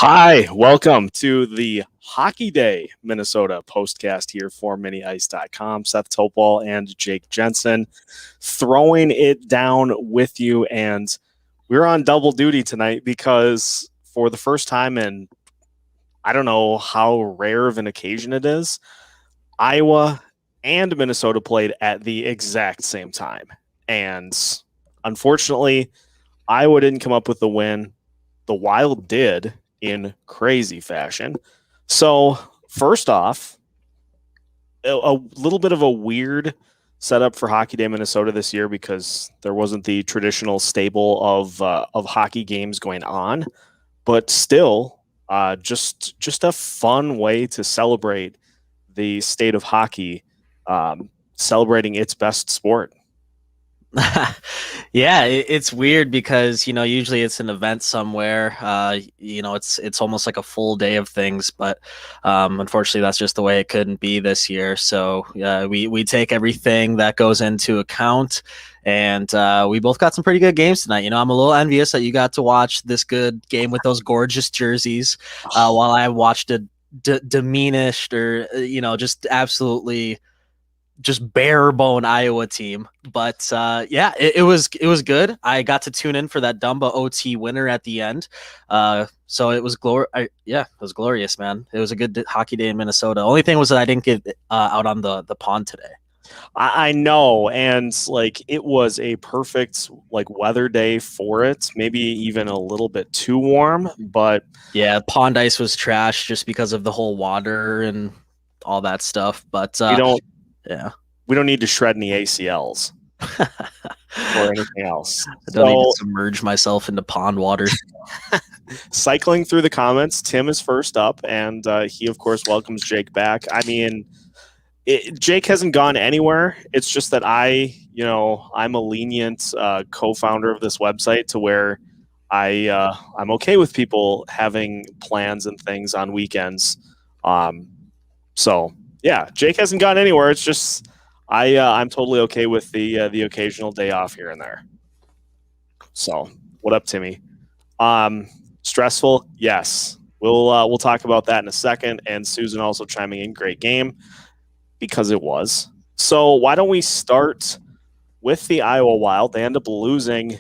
Hi, welcome to the Hockey Day Minnesota Postcast here for miniice.com. Seth Topol and Jake Jensen throwing it down with you. And we're on double duty tonight because for the first time in I don't know how rare of an occasion it is, Iowa and Minnesota played at the exact same time. And unfortunately, Iowa didn't come up with the win. The Wild did in crazy fashion. So, first off, a little bit of a weird setup for Hockey Day Minnesota this year because there wasn't the traditional stable of hockey games going on, but still, just a fun way to celebrate the state of hockey, celebrating its best sport. Yeah, it's weird because usually it's an event somewhere. It's almost like a full day of things, but unfortunately that's just the way it couldn't be this year. So we take everything that goes into account, and we both got some pretty good games tonight. I'm a little envious that you got to watch this good game with those gorgeous jerseys, while I watched a diminished or just absolutely just bare bone Iowa team. But yeah, it was good. I got to tune in for that Dumba OT winner at the end. So it was it was glorious, man. It was a good hockey day in Minnesota. Only thing was that I didn't get out on the pond today. I know, and it was a perfect weather day for it. Maybe even a little bit too warm, but yeah, pond ice was trash just because of the whole water and all that stuff. But we don't yeah, we don't need to shred any ACLs or anything else. I don't need to submerge myself into pond water. Cycling through the comments, Tim is first up, and he of course welcomes Jake back. I mean, Jake hasn't gone anywhere. It's just that I'm a lenient co-founder of this website to where I'm okay with people having plans and things on weekends. So yeah, Jake hasn't gone anywhere. It's just I'm totally okay with the occasional day off here and there. So what up, Timmy? Stressful? Yes. We'll talk about that in a second. And Susan also chiming in. Great game. Because it was. So why don't we start with the Iowa Wild? They end up losing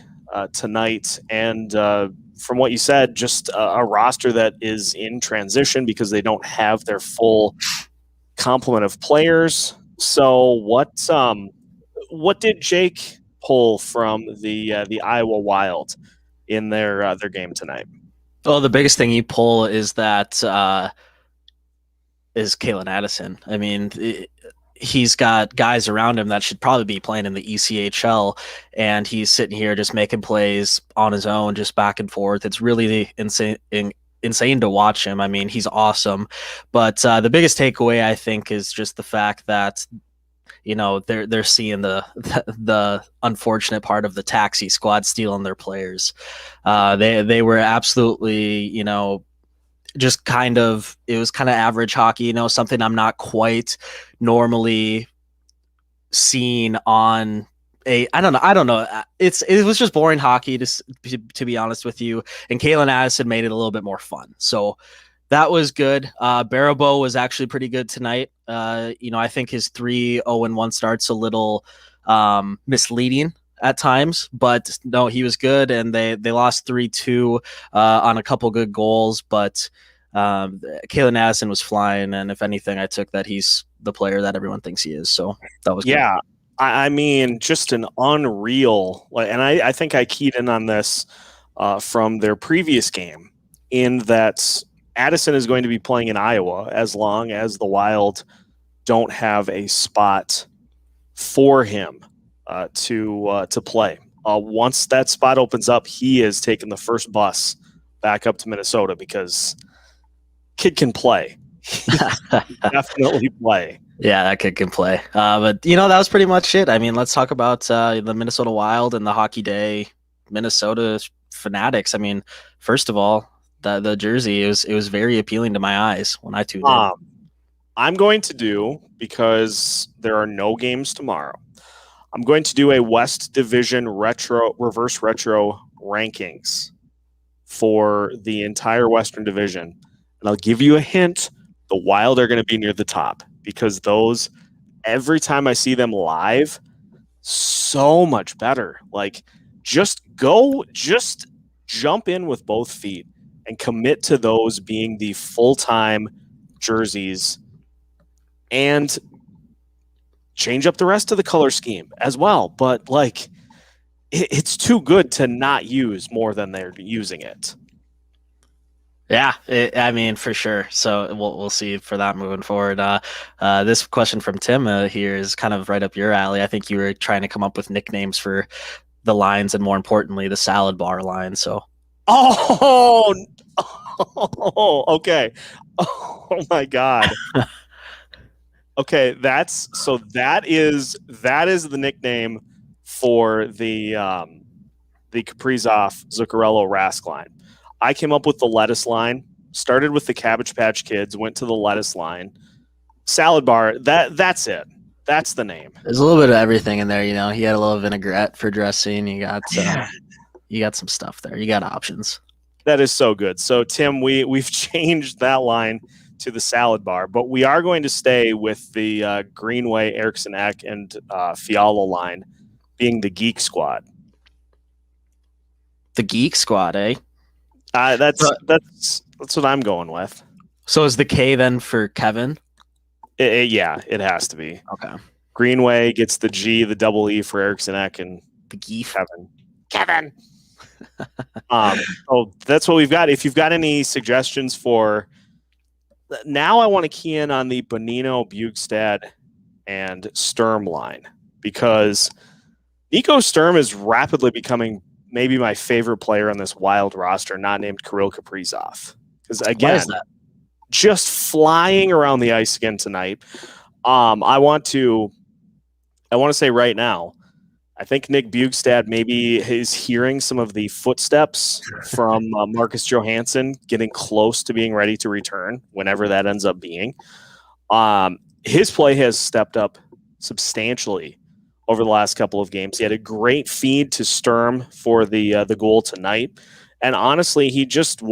tonight, and from what you said, just a roster that is in transition because they don't have their full complement of players. So what did Jake pull from the Iowa Wild in their game tonight? Well, the biggest thing you pull is that is Kalen Addison. I mean, he's got guys around him that should probably be playing in the ECHL, and he's sitting here just making plays on his own, just back and forth. It's really insane to watch him. I mean, he's awesome. But the biggest takeaway, I think, is just the fact that they're seeing the unfortunate part of the taxi squad stealing their players. They were absolutely just it was kind of average hockey, something I'm not quite normally seen on I don't know. It was just boring hockey to be honest with you. And Kalen Addison made it a little bit more fun. So that was good. Barabo was actually pretty good tonight. I think his 3-0-1 start's a little misleading at times, but no, he was good, and they lost 3-2 on a couple good goals, but Kalen Addison was flying, and if anything, I took that he's the player that everyone thinks he is, so that was good. I mean, just an unreal, and I think I keyed in on this from their previous game, in that Addison is going to be playing in Iowa as long as the Wild don't have a spot for him to play. Once that spot opens up, he is taking the first bus back up to Minnesota because kid can play. Definitely play. Yeah, that kid can play. But that was pretty much it. I mean, let's talk about the Minnesota Wild and the Hockey Day Minnesota Fanatics. I mean, first of all, the jersey, it was very appealing to my eyes when I tuned in. I'm going to do, because there are no games tomorrow, I'm going to do a West Division reverse retro rankings for the entire Western Division. And I'll give you a hint. The Wild are going to be near the top because those, every time I see them live, so much better. Like, just jump in with both feet and commit to those being the full-time jerseys and change up the rest of the color scheme as well. But, like, it's too good to not use more than they're using it. Yeah, I mean, for sure. So we'll see for that moving forward. This question from Tim here is kind of right up your alley. I think you were trying to come up with nicknames for the lines and, more importantly, the salad bar line. So, okay. Oh my God. Okay, that is the nickname for the Kaprizov Zuccarello Rask line. I came up with the lettuce line, started with the Cabbage Patch Kids, went to the lettuce line. Salad bar, that's it. That's the name. There's a little bit of everything in there, you know. You got a little vinaigrette for dressing. You got some stuff there. You got options. That is so good. So Tim, we've changed that line to the salad bar, but we are going to stay with the Greenway, Eriksson Ek, and Fiala line being the Geek Squad. The Geek Squad, eh? That's what I'm going with. So is the K then for Kevin? Yeah, it has to be. Okay. Greenway gets the G, the double E for Eriksson Ek, and the Geef. Kevin. So that's what we've got. If you've got any suggestions for now, I want to key in on the Bonino, Bjugstad, and Sturm line because Nico Sturm is rapidly becoming maybe my favorite player on this Wild roster, not named Kirill Kaprizov. Because again, just flying around the ice again tonight. I want to say right now, I think Nick Bjugstad maybe is hearing some of the footsteps from Marcus Johansson getting close to being ready to return, whenever that ends up being. His play has stepped up substantially over the last couple of games. He had a great feed to Sturm for the goal tonight, and honestly, he just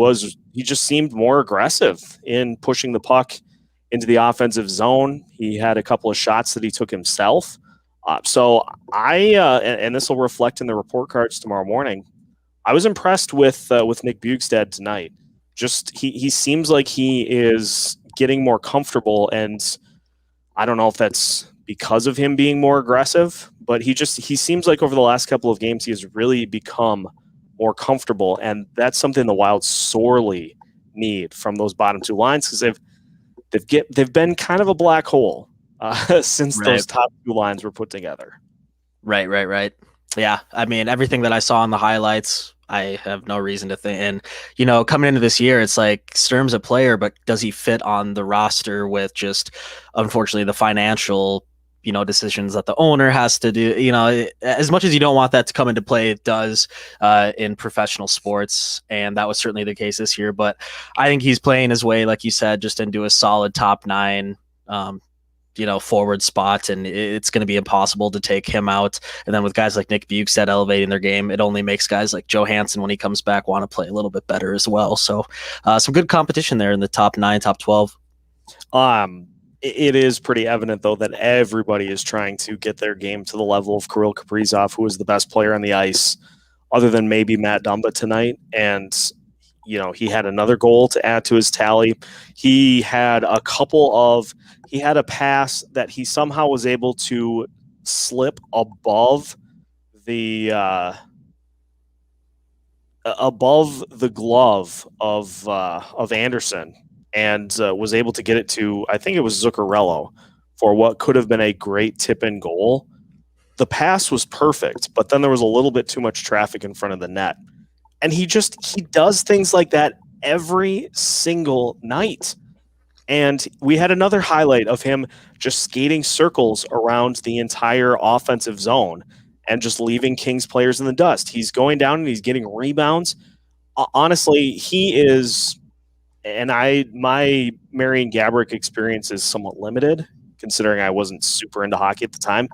seemed more aggressive in pushing the puck into the offensive zone. He had a couple of shots that he took himself. So and this will reflect in the report cards tomorrow morning. I was impressed with Nick Bjugstad tonight. Just he seems like he is getting more comfortable, and I don't know if that's because of him being more aggressive, but he seems like over the last couple of games he has really become more comfortable, and that's something the Wild sorely need from those bottom two lines because they've been kind of a black hole since those top two lines were put together. Right. Yeah, I mean, everything that I saw in the highlights, I have no reason to think. And, you know, coming into this year, it's like Sturm's a player, but does he fit on the roster with just, unfortunately, the financial, you know, decisions that the owner has to do? You know, as much as you don't want that to come into play, it does in professional sports. And that was certainly the case this year. But I think he's playing his way, like you said, just into a solid top nine, forward spot, and it's going to be impossible to take him out. And then with guys like Nick Bjugstad elevating their game, it only makes guys like Johansson, when he comes back, want to play a little bit better as well. So some good competition there in the top 9, top 12. It is pretty evident, though, that everybody is trying to get their game to the level of Kirill Kaprizov, who is the best player on the ice, other than maybe Matt Dumba tonight. And, you know, he had another goal to add to his tally. He had a pass that he somehow was able to slip above the glove of Anderson, and was able to get it to, I think it was Zuccarello, for what could have been a great tip-in goal. The pass was perfect, but then there was a little bit too much traffic in front of the net. And he does things like that every single night. And we had another highlight of him just skating circles around the entire offensive zone and just leaving Kings players in the dust. He's going down and he's getting rebounds. Honestly, he is, and my Marian Gaborik experience is somewhat limited, considering I wasn't super into hockey at the time.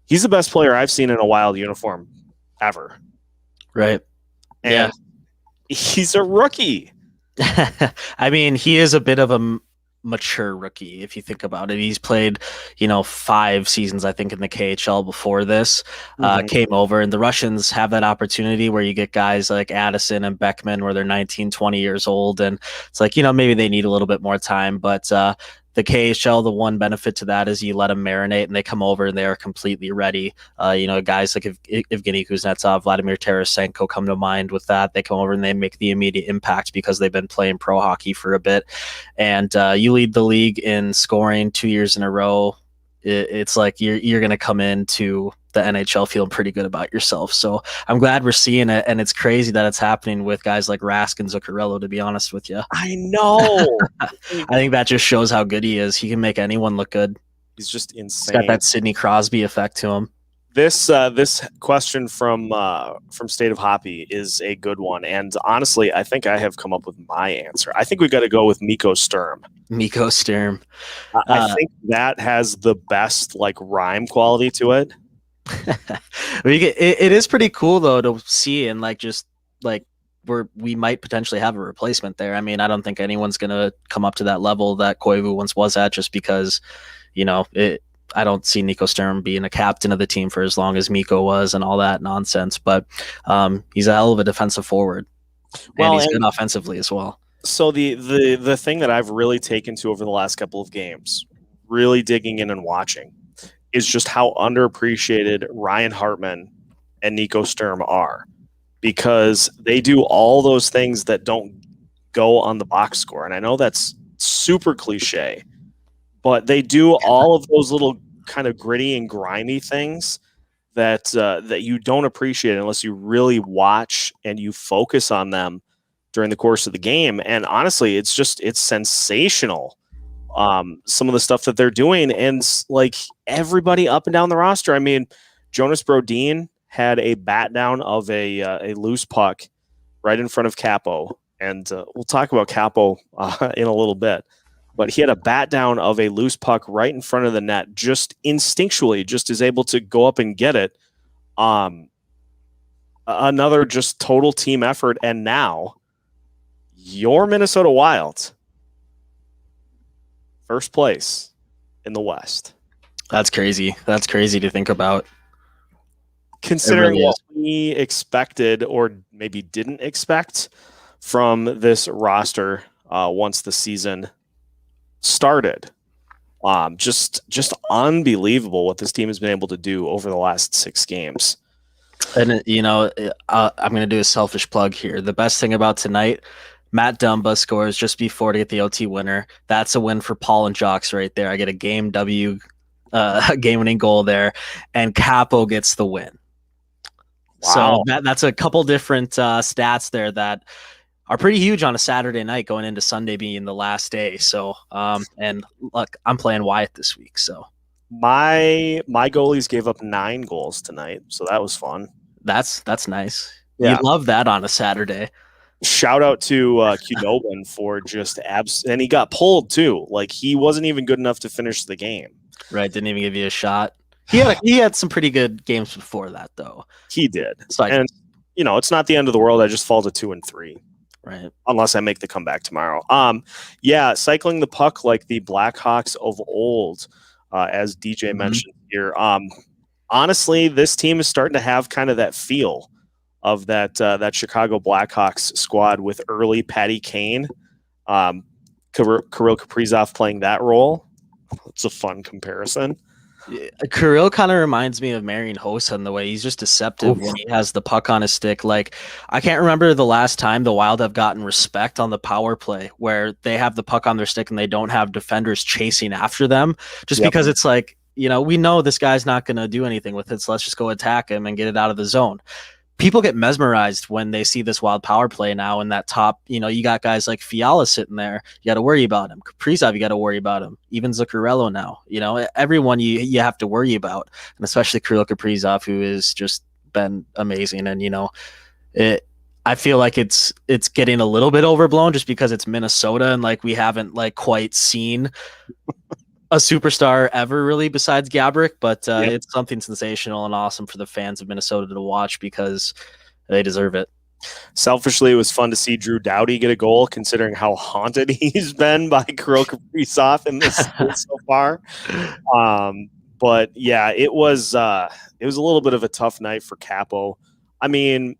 He's the best player I've seen in a Wild uniform ever. Right. And He's a rookie. I mean, he is a bit of a mature rookie if you think about it. He's played, 5 seasons, I think, in the KHL before this. Came over, and the Russians have that opportunity where you get guys like Addison and Beckman where they're 19, 20 years old, and it's like, maybe they need a little bit more time, but the KHL, the one benefit to that is you let them marinate and they come over and they are completely ready. Guys like Evgeny Kuznetsov, Vladimir Tarasenko come to mind with that. They come over and they make the immediate impact because they've been playing pro hockey for a bit. And you lead the league in scoring 2 years in a row. It's like you're going to come into the NHL feeling pretty good about yourself. So I'm glad we're seeing it, and it's crazy that it's happening with guys like Rask and Zuccarello, to be honest with you. I know. I think that just shows how good he is. He can make anyone look good. He's just insane. He's got that Sidney Crosby effect to him. This question from State of Hoppy is a good one, and honestly, I think I have come up with my answer. I think we got to go with Mikko Sturm. Mikko Sturm. I think that has the best rhyme quality to it. It is pretty cool though to see, and we might potentially have a replacement there. I mean, I don't think anyone's gonna come up to that level that Koivu once was at, just because I don't see Mikko Sturm being a captain of the team for as long as Mikko was and all that nonsense. But he's a hell of a defensive forward, and he's good offensively as well. So the thing that I've really taken to over the last couple of games, really digging in and watching, is just how underappreciated Ryan Hartman and Nikko Sturm are, because they do all those things that don't go on the box score. And I know that's super cliche, but they do all of those little kind of gritty and grimy things that you don't appreciate unless you really watch and you focus on them during the course of the game. And honestly, it's sensational. Some of the stuff that they're doing, and everybody up and down the roster. I mean, Jonas Brodin had a bat down of a loose puck right in front of Capo, and we'll talk about Capo in a little bit. But he had a bat down of a loose puck right in front of the net, just instinctually, just is able to go up and get it. Another just total team effort, and now your Minnesota Wild, first place in the West. That's crazy. That's crazy to think about. Considering really what we expected or maybe didn't expect from this roster once the season started. Just unbelievable what this team has been able to do over the last 6 games. And, I'm going to do a selfish plug here. The best thing about tonight, Matt Dumba scores just before to get the OT winner. That's a win for Paul and Jocks right there. I get a game game-winning goal there, and Capo gets the win. Wow. So that's a couple different stats there that are pretty huge on a Saturday night going into Sunday being the last day. So, and look, I'm playing Wyatt this week. So my goalies gave up 9 goals tonight. So that was fun. That's nice. Yeah. You love that on a Saturday. Shout out to Qdobin for just and he got pulled too. He wasn't even good enough to finish the game. Right. Didn't even give you a shot. He had some pretty good games before that though. He did. And it's not the end of the world. I just fall to 2 and 3. Right. Unless I make the comeback tomorrow. Cycling the puck like the Blackhawks of old, as DJ mentioned here. Honestly, this team is starting to have kind of that feel of that Chicago Blackhawks squad with early Patty Kane, Kirill Kaprizov playing that role. It's a fun comparison. Kirill kind of reminds me of Marian Hossa in the way he's just deceptive when he has the puck on his stick. I can't remember the last time the Wild have gotten respect on the power play where they have the puck on their stick and they don't have defenders chasing after them just because it's we know this guy's not going to do anything with it, so let's just go attack him and get it out of the zone. People get mesmerized when they see this Wild power play now in that top, you got guys like Fiala sitting there. You got to worry about him. Kaprizov, you got to worry about him. Even Zuccarello now, everyone you have to worry about, and especially Kirill Kaprizov, who has just been amazing. And, I feel like it's getting a little bit overblown just because it's Minnesota and we haven't quite seen a superstar ever really besides Gaborik, but it's something sensational and awesome for the fans of Minnesota to watch because they deserve it. Selfishly, it was fun to see Drew Doughty get a goal, considering how haunted he's been by Kirill Kaprizov in this so far. But yeah, it was a little bit of a tough night for Capo. I mean,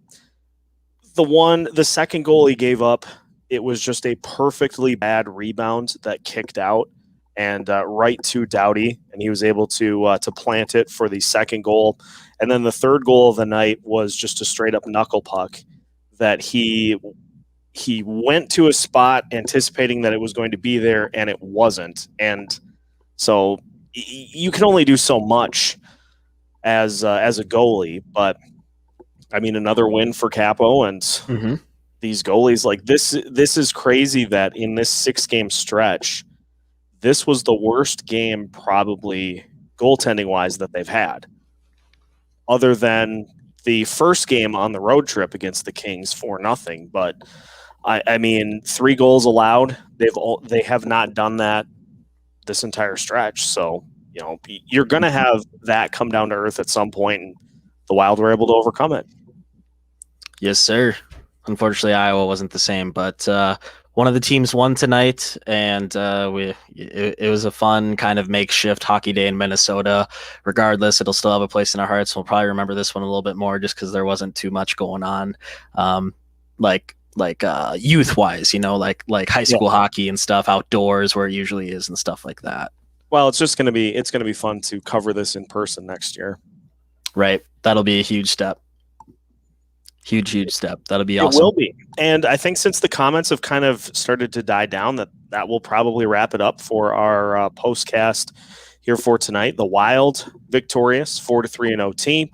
the second goal he gave up, it was just a perfectly bad rebound that kicked out and right to Doughty, and he was able to plant it for the second goal. And then the third goal of the night was just a straight up knuckle puck that he went to a spot anticipating that it was going to be there, and it wasn't. And so you can only do so much as a goalie, but I mean, another win for Capo, and these goalies, like this is crazy that in this 6-game stretch, this was the worst game probably goaltending wise that they've had, other than the first game on the road trip against the Kings 4-0. But I mean, 3 goals allowed. They have not done that this entire stretch. So, you know, you're going to have that come down to earth at some point, and the Wild were able to overcome it. Yes, sir. Unfortunately, Iowa wasn't the same, but one of the teams won tonight, and it was a fun kind of makeshift hockey day in Minnesota. Regardless, it'll still have a place in our hearts. We'll probably remember this one a little bit more just because there wasn't too much going on, like youth wise, you know, like high school hockey and stuff outdoors where it usually is and stuff like that. Well, it's going to be fun to cover this in person next year. Right. That'll be a huge step. Huge step. That'll be awesome. It will be. And I think since the comments have kind of started to die down, that will probably wrap it up for our postcast here for tonight. The Wild victorious 4-3 OT.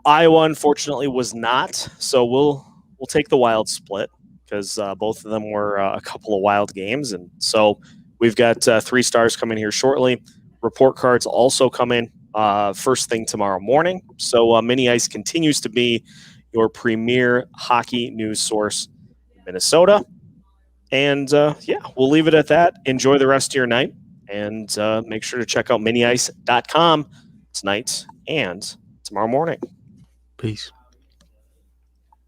Iowa unfortunately was not. So we'll take the Wild split because both of them were a couple of Wild games. And so we've got 3 stars coming here shortly. Report cards also coming first thing tomorrow morning. So Mini Ice continues to be your premier hockey news source in Minnesota. And we'll leave it at that. Enjoy the rest of your night, and make sure to check out miniice.com tonight and tomorrow morning. Peace.